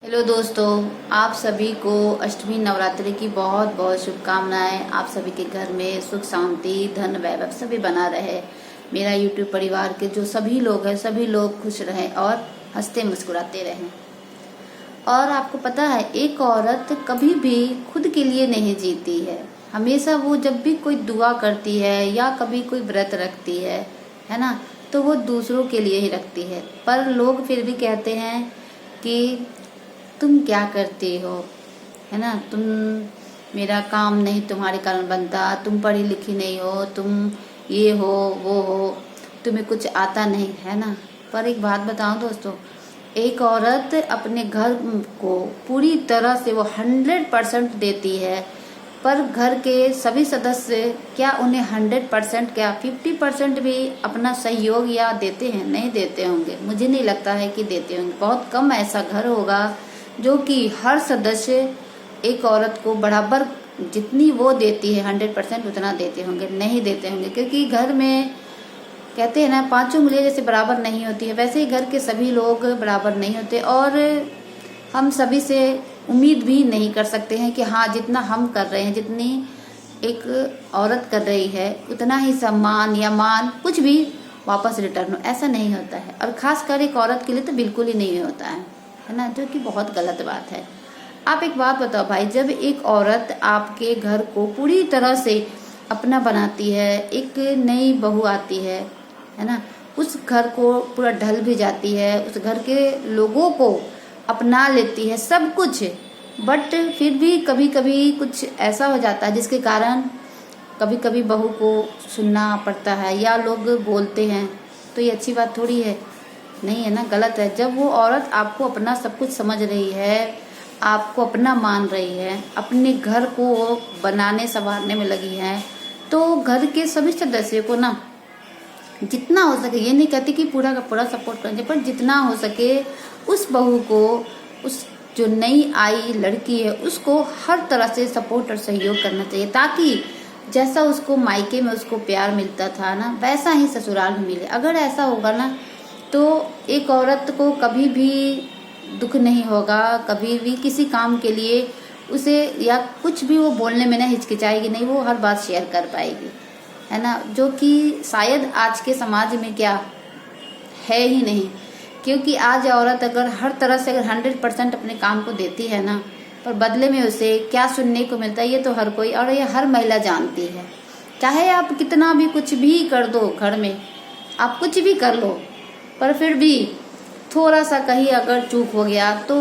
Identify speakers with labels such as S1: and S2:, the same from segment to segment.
S1: Hello दोस्तों, आप सभी को अष्टमी नवरात्रि की बहुत बहुत शुभकामनाएं। आप सभी के घर में सुख शांति धन वैभव सभी बना रहे। मेरा यूट्यूब परिवार के जो सभी लोग हैं सभी लोग खुश रहें और हंसते मुस्कुराते रहें। और आपको पता है, एक औरत कभी भी खुद के लिए नहीं जीती है। हमेशा वो जब भी कोई दुआ करती है या कभी कोई व्रत रखती है ना, तो वो दूसरों के लिए ही रखती है। पर लोग फिर भी कहते हैं कि तुम क्या करती हो, है ना, तुम, मेरा काम नहीं तुम्हारे कारण बनता, तुम पढ़ी लिखी नहीं हो, तुम ये हो वो हो, तुम्हें कुछ आता नहीं है ना। पर एक बात बताऊं दोस्तों, एक औरत अपने घर को पूरी तरह से वो 100% देती है, पर घर के सभी सदस्य क्या उन्हें 100% क्या 50% भी अपना सहयोग या देते हैं? नहीं देते होंगे। मुझे नहीं लगता है कि देते होंगे। बहुत कम ऐसा घर होगा जो कि हर सदस्य एक औरत को बराबर जितनी वो देती है 100% उतना देते होंगे। नहीं देते होंगे, क्योंकि घर में कहते हैं ना, पांचों उंगलियां जैसे बराबर नहीं होती है, वैसे ही घर के सभी लोग बराबर नहीं होते। और हम सभी से उम्मीद भी नहीं कर सकते हैं कि हाँ, जितना हम कर रहे हैं, जितनी एक औरत कर रही है, उतना ही सम्मान या मान कुछ भी वापस रिटर्न हो, ऐसा नहीं होता है। और खासकर एक औरत के लिए तो बिल्कुल ही नहीं होता है ना, जो कि बहुत गलत बात है। आप एक बात बताओ भाई, जब एक औरत आपके घर को पूरी तरह से अपना बनाती है, एक नई बहू आती है ना, उस घर को पूरा ढल भी जाती है, उस घर के लोगों को अपना लेती है सब कुछ, बट फिर भी कभी कभी कुछ ऐसा हो जाता है जिसके कारण कभी कभी बहू को सुनना पड़ता है या लोग बोलते हैं। तो ये अच्छी बात थोड़ी है, नहीं है ना, गलत है। जब वो औरत आपको अपना सब कुछ समझ रही है, आपको अपना मान रही है, अपने घर को बनाने संवारने में लगी है, तो घर के सभी सदस्यों को ना जितना हो सके, ये नहीं कहती कि पूरा का पूरा सपोर्ट करना चाहिए, पर जितना हो सके उस बहू को, उस जो नई आई लड़की है, उसको हर तरह से सपोर्ट और सहयोग करना चाहिए, ताकि जैसा उसको मायके में उसको प्यार मिलता था ना, वैसा ही ससुराल में मिले। अगर ऐसा होगा ना, तो एक औरत को कभी भी दुख नहीं होगा, कभी भी किसी काम के लिए उसे या कुछ भी वो बोलने में ना हिचकिचाएगी नहीं, वो हर बात शेयर कर पाएगी, है ना, जो कि शायद आज के समाज में क्या है ही नहीं। क्योंकि आज औरत अगर हर तरह से अगर 100% अपने काम को देती है ना, पर बदले में उसे क्या सुनने को मिलता है, ये तो हर कोई और ये हर महिला जानती है। चाहे आप कितना भी कुछ भी कर दो, घर में आप कुछ भी कर लो, पर फिर भी थोड़ा सा कहीं अगर चूक हो गया तो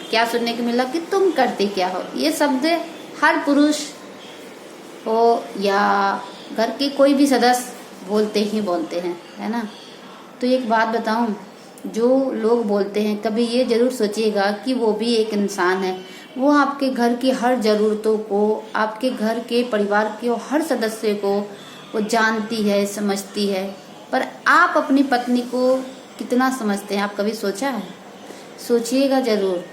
S1: क्या सुनने को मिला कि तुम करते क्या हो। ये शब्द हर पुरुष हो या घर के कोई भी सदस्य बोलते ही बोलते हैं, है ना। तो एक बात बताऊं, जो लोग बोलते हैं, कभी ये जरूर सोचिएगा कि वो भी एक इंसान है। वो आपके घर की हर ज़रूरतों को, आपके घर के परिवार के हर सदस्य को वो जानती है, समझती है। पर आप अपनी पत्नी को कितना समझते हैं? आप कभी सोचा है? सोचिएगा जरूर।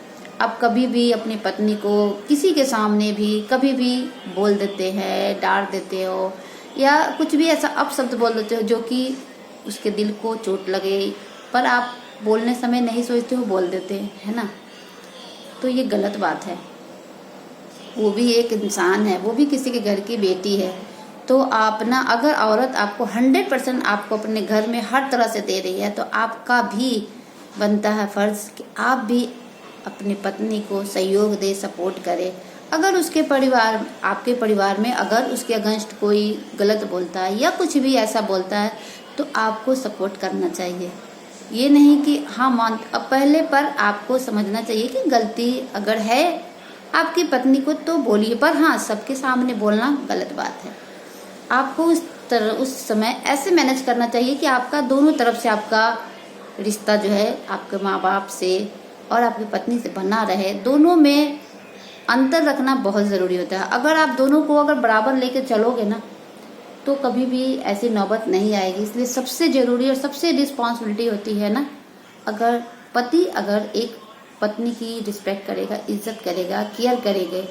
S1: आप कभी भी अपनी पत्नी को किसी के सामने भी कभी भी बोल देते हैं, डांट देते हो या कुछ भी ऐसा अपशब्द बोल देते हो जो कि उसके दिल को चोट लगे, पर आप बोलने समय नहीं सोचते हो, बोल देते हैं, है ना। तो ये गलत बात है। वो भी एक इंसान है, वो भी किसी के घर की बेटी है। तो आप ना, अगर औरत आपको 100% आपको अपने घर में हर तरह से दे रही है, तो आपका भी बनता है फर्ज कि आप भी अपनी पत्नी को सहयोग दे, सपोर्ट करे। अगर उसके परिवार, आपके परिवार में अगर उसके अगेंस्ट कोई गलत बोलता है या कुछ भी ऐसा बोलता है, तो आपको सपोर्ट करना चाहिए। ये नहीं कि हाँ मान, अब पहले पर आपको समझना चाहिए कि गलती अगर है आपकी पत्नी को तो बोलिए, पर हाँ, सबके सामने बोलना गलत बात है। आपको उस समय ऐसे मैनेज करना चाहिए कि आपका दोनों तरफ से आपका रिश्ता जो है आपके माँ बाप से और आपकी पत्नी से बना रहे। दोनों में अंतर रखना बहुत ज़रूरी होता है। अगर आप दोनों को अगर बराबर लेके चलोगे ना, तो कभी भी ऐसी नौबत नहीं आएगी। इसलिए सबसे ज़रूरी और सबसे रिस्पॉन्सिबिलिटी होती है ना, अगर पति अगर एक पत्नी की रिस्पेक्ट करेगा, इज्जत करेगा, केयर करेंगे,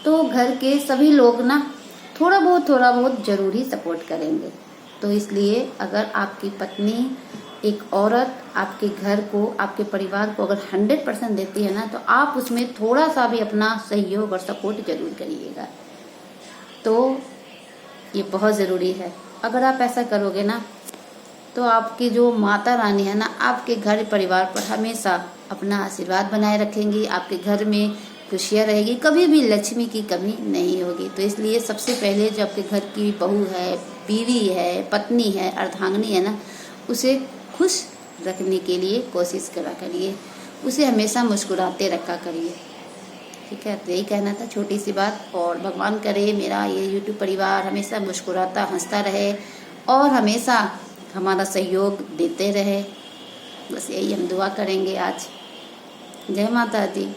S1: तो घर के सभी लोग ना थोड़ा बहुत जरूर ही सपोर्ट करेंगे। तो इसलिए अगर आपकी पत्नी एक औरत आपके घर को, आपके परिवार को अगर 100% देती है ना, तो आप उसमें थोड़ा सा भी अपना सहयोग और सपोर्ट जरूर करिएगा। तो ये बहुत ज़रूरी है। अगर आप ऐसा करोगे ना, तो आपकी जो माता रानी है ना, आपके घर परिवार पर हमेशा अपना आशीर्वाद बनाए रखेंगी। आपके घर में खुशियाँ रहेगी, कभी भी लक्ष्मी की कमी नहीं होगी। तो इसलिए सबसे पहले जो आपके घर की बहू है, बीवी है, पत्नी है, अर्धांगिनी है ना, उसे खुश रखने के लिए कोशिश करा करिए, उसे हमेशा मुस्कुराते रखा करिए। ठीक है, तो यही कहना था, छोटी सी बात। और भगवान करे मेरा ये यूट्यूब परिवार हमेशा मुस्कुराता हंसता रहे और हमेशा हमारा सहयोग देते रहे। बस यही हम दुआ करेंगे आज। जय माता दी।